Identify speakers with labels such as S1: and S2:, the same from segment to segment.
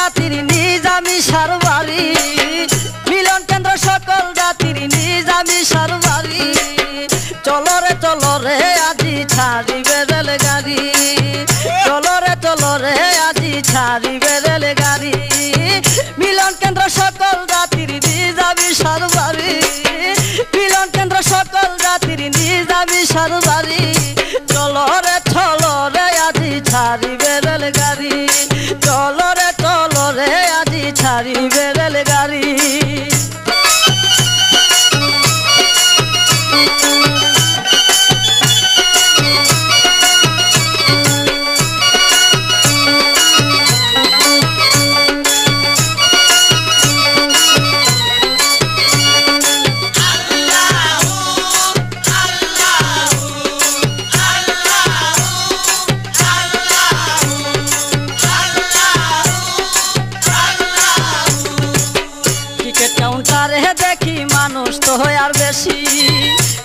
S1: জাতির নিজামি সারবারি, মিলন কেন্দ্র সকল জাতির নিজামি সারবারি। চলো রে আজি ছাড়িবে রেলগাড়ি, চলো রে আজি ছাড়িবে রেলগাড়ি। মিলন কেন্দ্র সকল জাতির নিজামি সারবারি, মিলন কেন্দ্র সকল জাতির নিজামি সারবারি। চলো রে আজি ছাড়িবে রেলগাড়ি, চলো রে আজি ছাড়িবে রেলগাড়ি। কাউন্টারে দেখি মানুষ তো হয় আর বেশি,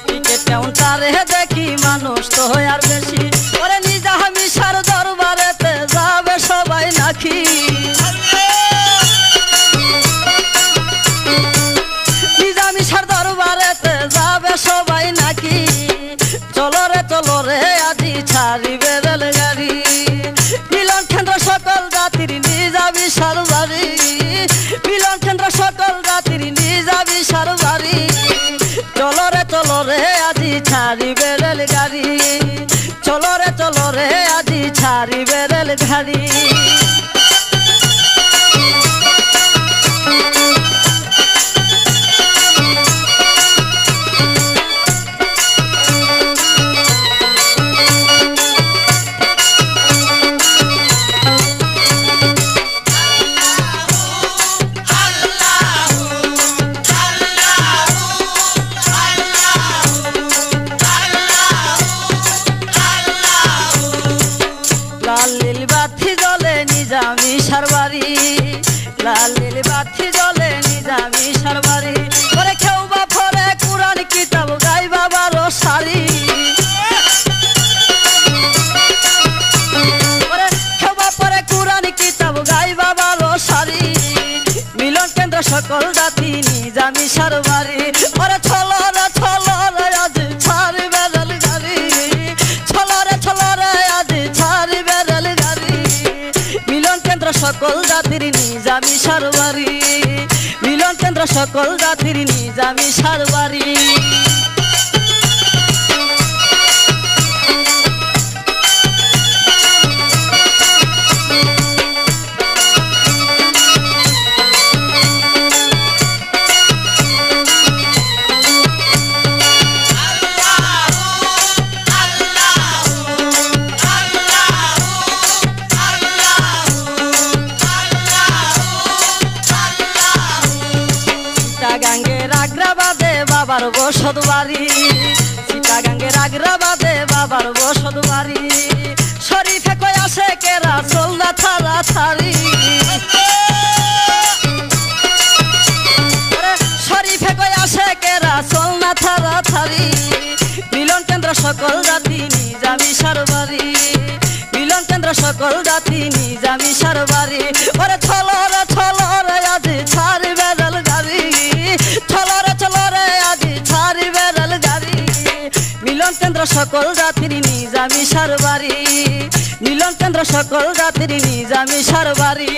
S1: টিকেট কাউন্টারে দেখি মানুষ তো হয় আর বেশি। ওরে নিজামি সার দরবারেতে যাবে সবাই নাকি, নিজামি সার দরবারেতে যাবে সবাই নাকি। চলো রে আজি ছাড়িবে রেলগাড়ি, মিলন কেন্দ্র সকল জাতির নিজামি সারবারি, মিলন কেন্দ্র সকল জাতির নিজামি সারবারি। চলো রে আজি ছাড়িবে রেলগাড়ি, চলো রে আজি ছাড়িবে রেলগাড়ি। লাল নীল বাতি জ্বলে নিজামি সারবারি, লাল নীল বাতি জ্বলে নিজামি সারবারি। ওরে কেউ বা পরে কুরআন কিতাব গাই বাবার সারি, ওরে কেউ বা পরে কুরআন কিতাব গাই বাবার সারি। মিলন কেন্দ্র সকল জাতি নিজামি সারবারি। ওরে চলো রে আজি ছাড়িবে রেলগাড়ি, চলো রে আজি ছাড়িবে রেলগাড়ি। মিলন কেন্দ্র সকল জাতির নিজামি সারবারি, মিলন কেন্দ্র সকল জাতির নিজামি সারবারি। চিটাগাঙ্গের আগ্রাবাদে বাবার বসত বাড়ি, চিটাগাঙ্গের আগ্রাবাদে বাবার বসত বাড়ি। শরীফে কই আসে কেরা চল না থারা থারি, শরীফে কই আসে কেরা চল না থারা থারি। মিলন কেন্দ্র সকল জাতি নিজামি সারবারি, মিলন কেন্দ্র সকল জাতি নিজামি সারবারি। ওরে চলো রে আজি ছাড়িবে রেলগাড়ি, চলো রে আজি ছাড়িবে রেলগাড়ি। মিলন কেন্দ্র সকল জাতির নিজামি সারবারি, মিলন কেন্দ্র সকল জাতির নিজামি সারবারি।